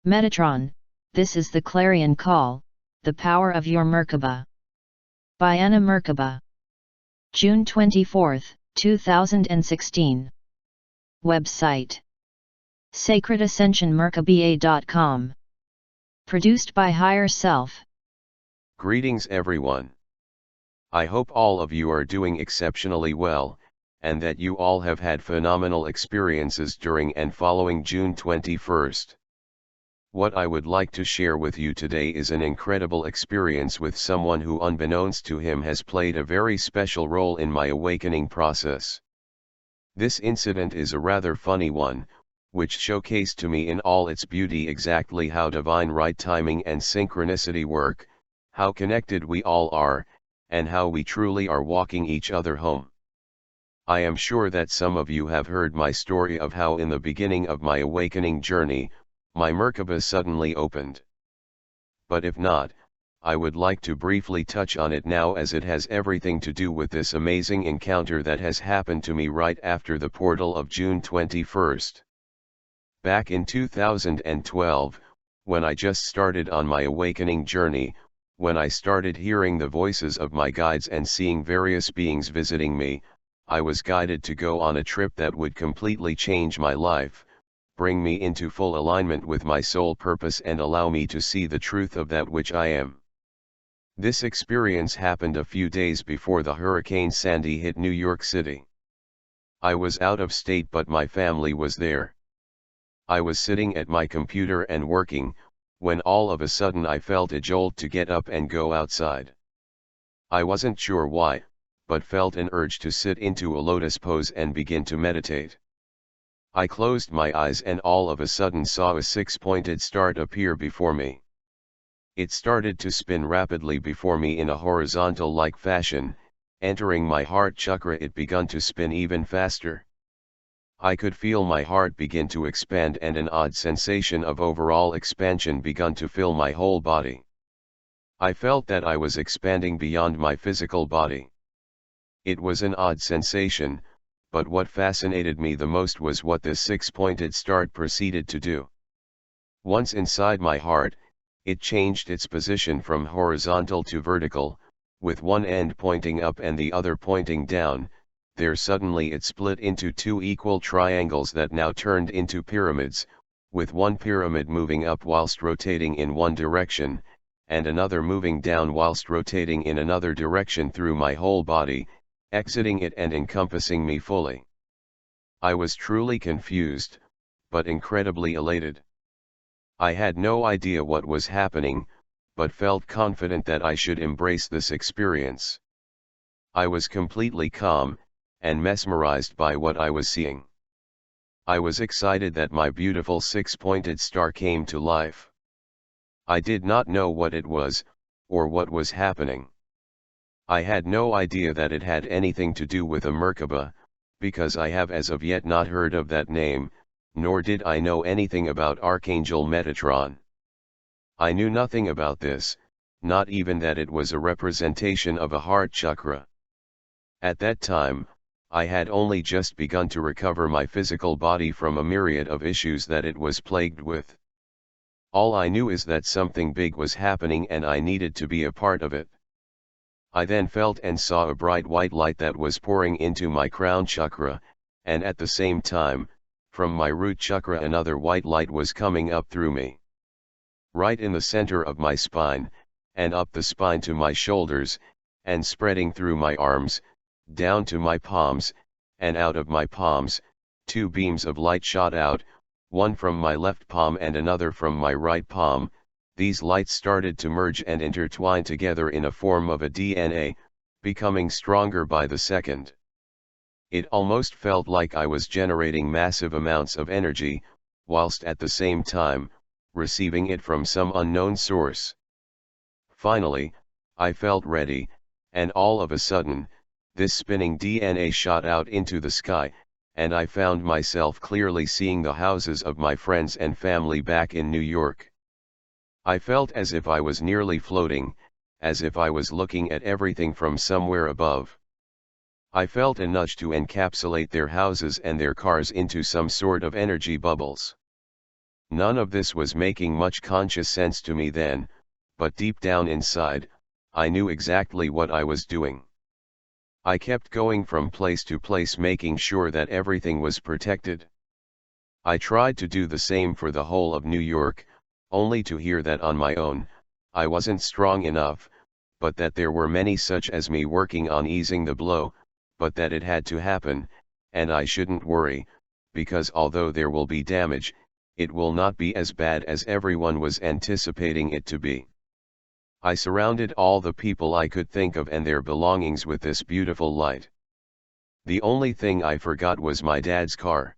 Metatron, this is the Clarion Call, the power of your Merkaba. By Anna Merkaba. June 24, 2016. Website: sacredascensionmerkaba.com. Produced by Higher Self. Greetings everyone. I hope all of you are doing exceptionally well, and that you all have had phenomenal experiences during and following June 21st. What I would like to share with you today is an incredible experience with someone who, unbeknownst to him, has played a very special role in my awakening process. This incident is a rather funny one, which showcased to me in all its beauty exactly how divine right timing and synchronicity work, how connected we all are, and how we truly are walking each other home. I am sure that some of you have heard my story of how in the beginning of my awakening journey, my Merkaba suddenly opened. But if not, I would like to briefly touch on it now, as it has everything to do with this amazing encounter that has happened to me right after the portal of June 21st. Back in 2012, when I just started on my awakening journey, when I started hearing the voices of my guides and seeing various beings visiting me, I was guided to go on a trip that would completely change my life, bring me into full alignment with my soul purpose, and allow me to see the truth of that which I am. This experience happened a few days before the Hurricane Sandy hit New York City. I was out of state, but my family was there. I was sitting at my computer and working, when all of a sudden I felt a jolt to get up and go outside. I wasn't sure why, but felt an urge to sit into a lotus pose and begin to meditate. I closed my eyes and all of a sudden saw a six-pointed star appear before me. It started to spin rapidly before me in a horizontal-like fashion. Entering my heart chakra, it began to spin even faster. I could feel my heart begin to expand, and an odd sensation of overall expansion began to fill my whole body. I felt that I was expanding beyond my physical body. It was an odd sensation, but what fascinated me the most was what this six-pointed star proceeded to do. Once inside my heart, it changed its position from horizontal to vertical, with one end pointing up and the other pointing down. There suddenly it split into two equal triangles that now turned into pyramids, with one pyramid moving up whilst rotating in one direction, and another moving down whilst rotating in another direction through my whole body, exiting it and encompassing me fully. I was truly confused, but incredibly elated. I had no idea what was happening, but felt confident that I should embrace this experience. I was completely calm, and mesmerized by what I was seeing. I was excited that my beautiful six-pointed star came to life. I did not know what it was, or what was happening. I had no idea that it had anything to do with a Merkaba, because I have as of yet not heard of that name, nor did I know anything about Archangel Metatron. I knew nothing about this, not even that it was a representation of a heart chakra. At that time, I had only just begun to recover my physical body from a myriad of issues that it was plagued with. All I knew is that something big was happening and I needed to be a part of it. I then felt and saw a bright white light that was pouring into my crown chakra, and at the same time, from my root chakra another white light was coming up through me. Right in the center of my spine, and up the spine to my shoulders, and spreading through my arms, down to my palms, and out of my palms, two beams of light shot out, one from my left palm and another from my right palm. These lights started to merge and intertwine together in a form of a DNA, becoming stronger by the second. It almost felt like I was generating massive amounts of energy, whilst at the same time, receiving it from some unknown source. Finally, I felt ready, and all of a sudden, this spinning DNA shot out into the sky, and I found myself clearly seeing the houses of my friends and family back in New York. I felt as if I was nearly floating, as if I was looking at everything from somewhere above. I felt a nudge to encapsulate their houses and their cars into some sort of energy bubbles. None of this was making much conscious sense to me then, but deep down inside, I knew exactly what I was doing. I kept going from place to place making sure that everything was protected. I tried to do the same for the whole of New York, only to hear that on my own, I wasn't strong enough, but that there were many such as me working on easing the blow, but that it had to happen, and I shouldn't worry, because although there will be damage, it will not be as bad as everyone was anticipating it to be. I surrounded all the people I could think of and their belongings with this beautiful light. The only thing I forgot was my dad's car.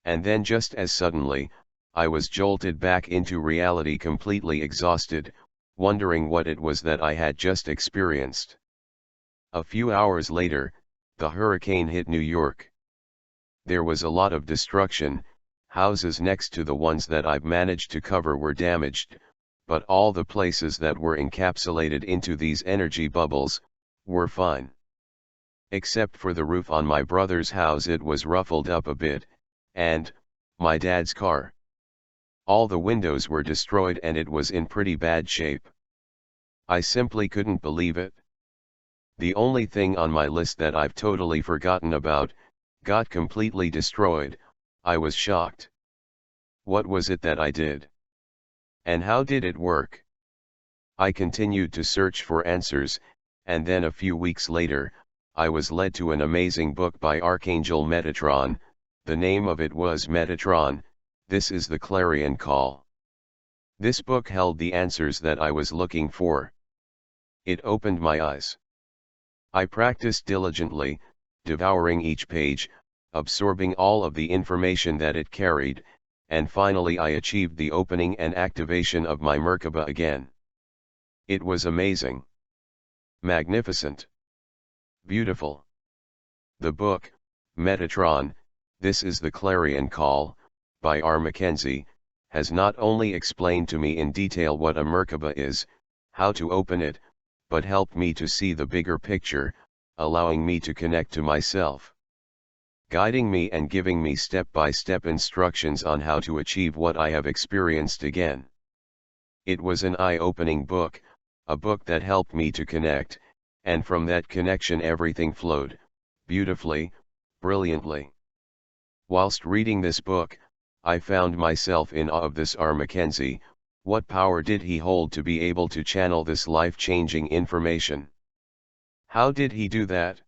And then just as suddenly, I was jolted back into reality completely exhausted, wondering what it was that I had just experienced. A few hours later, the hurricane hit New York. There was a lot of destruction. Houses next to the ones that I've managed to cover were damaged, but all the places that were encapsulated into these energy bubbles were fine. Except for the roof on my brother's house, it was ruffled up a bit, and my dad's car. All the windows were destroyed and it was in pretty bad shape. I simply couldn't believe it. The only thing on my list that I've totally forgotten about got completely destroyed. I was shocked. What was it that I did? And how did it work? I continued to search for answers, and then a few weeks later, I was led to an amazing book by Archangel Metatron. The name of it was Metatron, This is the Clarion Call. This book held the answers that I was looking for. It opened my eyes. I practiced diligently, devouring each page, absorbing all of the information that it carried, and finally I achieved the opening and activation of my Merkaba again. It was amazing. Magnificent. Beautiful. The book, Metatron, This is the Clarion Call, by McKenzie, has not only explained to me in detail what a Merkaba is, how to open it, but helped me to see the bigger picture, allowing me to connect to myself. Guiding me and giving me step-by-step instructions on how to achieve what I have experienced again. It was an eye-opening book, a book that helped me to connect, and from that connection everything flowed, beautifully, brilliantly. Whilst reading this book, I found myself in awe of this Mackenzie. What power did he hold to be able to channel this life-changing information? How did he do that?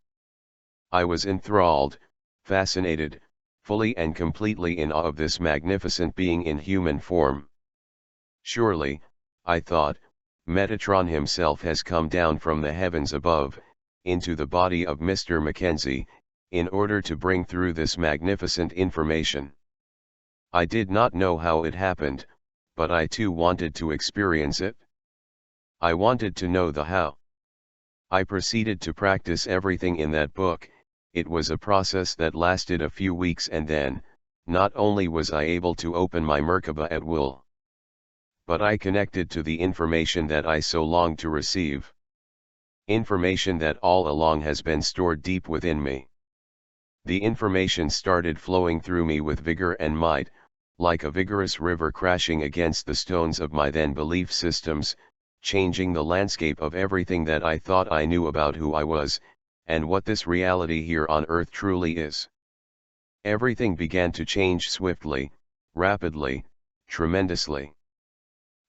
I was enthralled, fascinated, fully and completely in awe of this magnificent being in human form. Surely, I thought, Metatron himself has come down from the heavens above, into the body of Mr. Mackenzie, in order to bring through this magnificent information. I did not know how it happened, but I too wanted to experience it. I wanted to know the how. I proceeded to practice everything in that book. It was a process that lasted a few weeks, and then, not only was I able to open my Merkaba at will, but I connected to the information that I so longed to receive. Information that all along has been stored deep within me. The information started flowing through me with vigor and might, like a vigorous river crashing against the stones of my then belief systems, changing the landscape of everything that I thought I knew about who I was, and what this reality here on earth truly is. Everything began to change swiftly, rapidly, tremendously.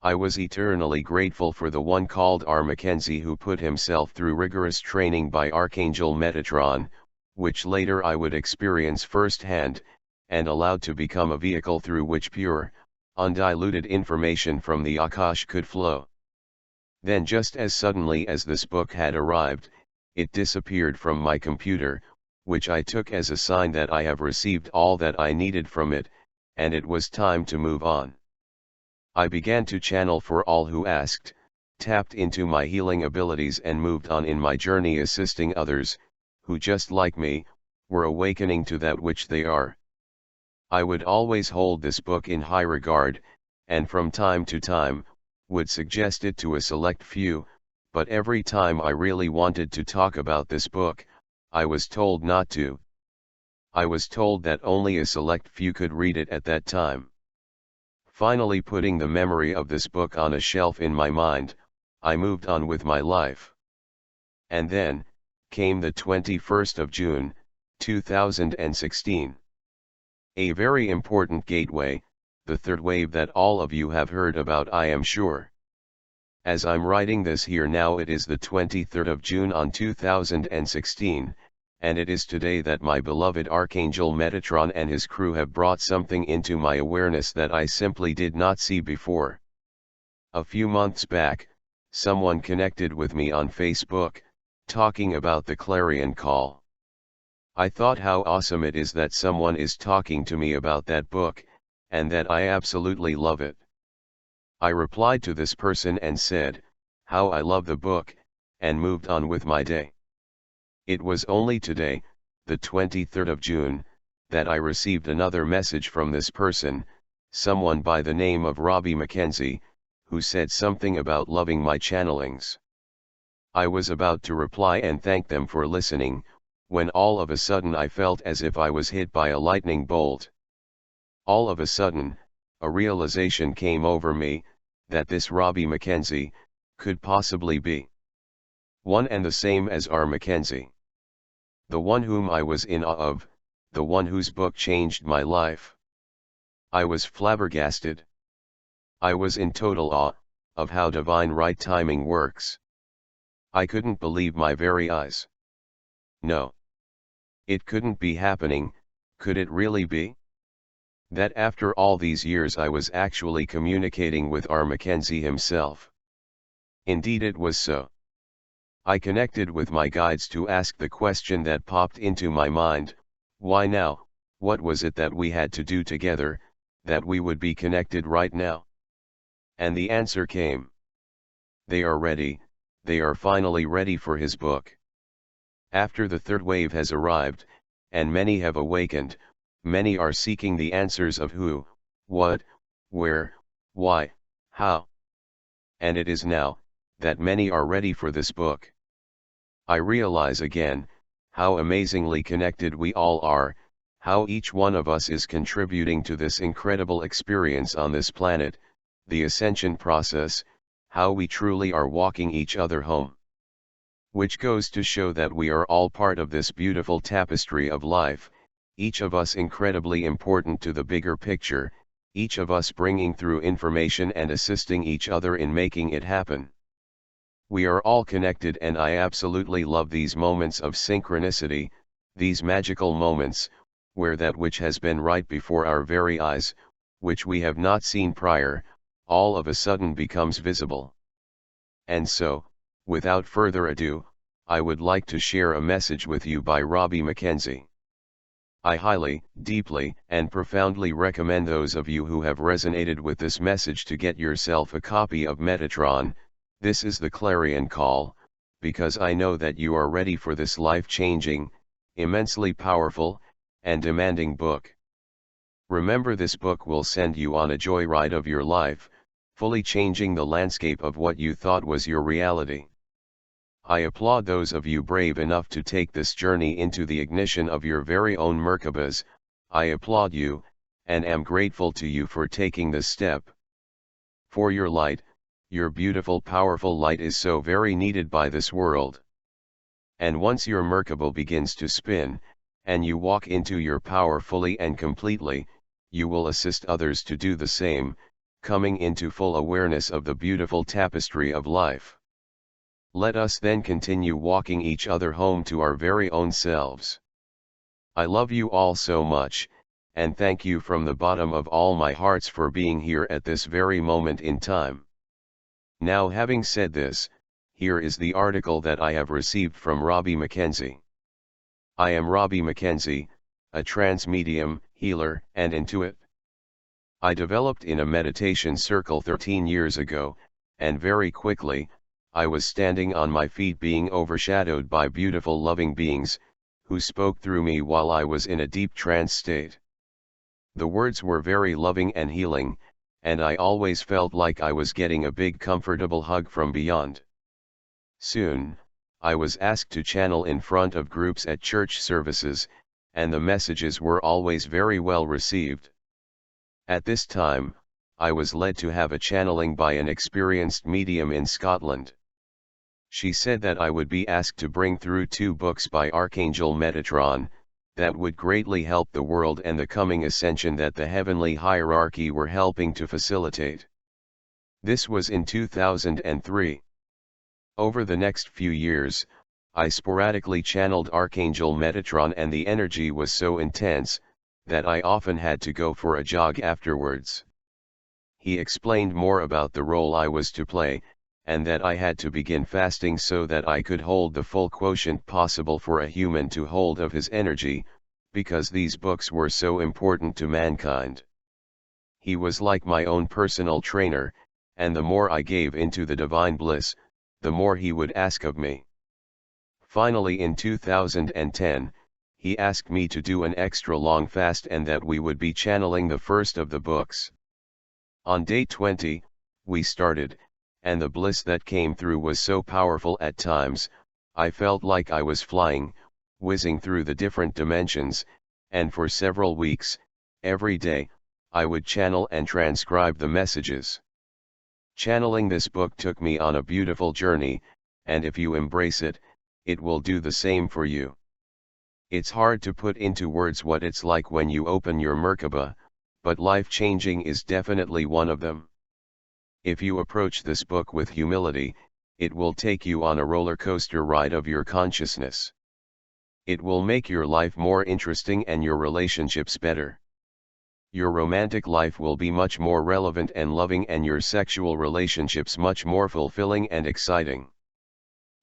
I was eternally grateful for the one called Mackenzie who put himself through rigorous training by Archangel Metatron, which later I would experience firsthand, and allowed to become a vehicle through which pure, undiluted information from the Akash could flow. Then just as suddenly as this book had arrived, it disappeared from my computer, which I took as a sign that I have received all that I needed from it, and it was time to move on. I began to channel for all who asked, tapped into my healing abilities and moved on in my journey assisting others, who just like me, were awakening to that which they are. I would always hold this book in high regard, and from time to time, would suggest it to a select few, but every time I really wanted to talk about this book, I was told not to. I was told that only a select few could read it at that time. Finally putting the memory of this book on a shelf in my mind, I moved on with my life. And then, came the 21st of June, 2016. A very important gateway, the third wave that all of you have heard about, I am sure. As I'm writing this here now, it is the 23rd of June on 2016, and it is today that my beloved Archangel Metatron and his crew have brought something into my awareness that I simply did not see before. A few months back, someone connected with me on Facebook, talking about the Clarion Call. I thought how awesome it is that someone is talking to me about that book, and that I absolutely love it. I replied to this person and said, how I love the book, and moved on with my day. It was only today, the 23rd of June, that I received another message from this person, someone by the name of Robbie Mackenzie, who said something about loving my channelings. I was about to reply and thank them for listening, when all of a sudden I felt as if I was hit by a lightning bolt. All of a sudden, a realization came over me, that this Robbie Mackenzie, could possibly be one and the same as our Mackenzie. The one whom I was in awe of, the one whose book changed my life. I was flabbergasted. I was in total awe, of how divine right timing works. I couldn't believe my very eyes. No. It couldn't be happening, could it really be? That after all these years I was actually communicating with our Mackenzie himself. Indeed it was so. I connected with my guides to ask the question that popped into my mind, why now, what was it that we had to do together, that we would be connected right now? And the answer came. They are ready, they are finally ready for his book. After the third wave has arrived, and many have awakened, many are seeking the answers of who, what, where, why, how. And it is now, that many are ready for this book. I realize again, how amazingly connected we all are, how each one of us is contributing to this incredible experience on this planet, the ascension process, how we truly are walking each other home. Which goes to show that we are all part of this beautiful tapestry of life, each of us incredibly important to the bigger picture, each of us bringing through information and assisting each other in making it happen. We are all connected, and I absolutely love these moments of synchronicity, these magical moments, where that which has been right before our very eyes, which we have not seen prior, all of a sudden becomes visible. And so, without further ado, I would like to share a message with you by Robbie Mackenzie. I highly, deeply, and profoundly recommend those of you who have resonated with this message to get yourself a copy of Metatron. This is the Clarion Call, because I know that you are ready for this life-changing, immensely powerful, and demanding book. Remember, this book will send you on a joyride of your life, fully changing the landscape of what you thought was your reality. I applaud those of you brave enough to take this journey into the ignition of your very own Merkabas. I applaud you, and am grateful to you for taking this step. For your light, your beautiful powerful light, is so very needed by this world. And once your Merkaba begins to spin, and you walk into your power fully and completely, you will assist others to do the same, coming into full awareness of the beautiful tapestry of life. Let us then continue walking each other home to our very own selves. I love you all so much, and thank you from the bottom of all my hearts for being here at this very moment in time. Now, having said this, here is the article that I have received from Robbie Mackenzie. I am Robbie Mackenzie, a trance medium, healer, and intuit. I developed in a meditation circle 13 years ago, and very quickly, I was standing on my feet being overshadowed by beautiful loving beings, who spoke through me while I was in a deep trance state. The words were very loving and healing, and I always felt like I was getting a big comfortable hug from beyond. Soon, I was asked to channel in front of groups at church services, and the messages were always very well received. At this time, I was led to have a channeling by an experienced medium in Scotland. She said that I would be asked to bring through 2 books by Archangel Metatron, that would greatly help the world and the coming ascension that the heavenly hierarchy were helping to facilitate. This was in 2003. Over the next few years, I sporadically channeled Archangel Metatron, and the energy was so intense, that I often had to go for a jog afterwards. He explained more about the role I was to play, and that I had to begin fasting so that I could hold the full quotient possible for a human to hold of his energy, because these books were so important to mankind. He was like my own personal trainer, and the more I gave into the divine bliss, the more he would ask of me. Finally, in 2010, he asked me to do an extra long fast and that we would be channeling the first of the books. On day 20, we started, and the bliss that came through was so powerful at times, I felt like I was flying, whizzing through the different dimensions, and for several weeks, every day, I would channel and transcribe the messages. Channeling this book took me on a beautiful journey, and if you embrace it, it will do the same for you. It's hard to put into words what it's like when you open your Merkaba, but life-changing is definitely one of them. If you approach this book with humility, it will take you on a roller coaster ride of your consciousness. It will make your life more interesting and your relationships better. Your romantic life will be much more relevant and loving, and your sexual relationships much more fulfilling and exciting.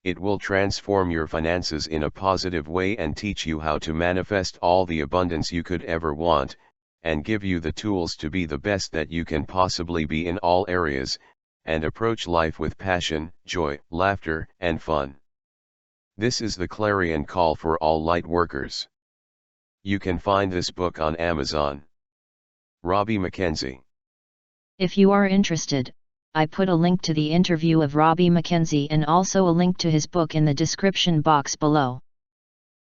It will transform your finances in a positive way and teach you how to manifest all the abundance you could ever want, and give you the tools to be the best that you can possibly be in all areas, and approach life with passion, joy, laughter, and fun. This is the Clarion Call for all light workers. You can find this book on Amazon. Robbie Mackenzie. If you are interested, I put a link to the interview of Robbie Mackenzie and also a link to his book in the description box below.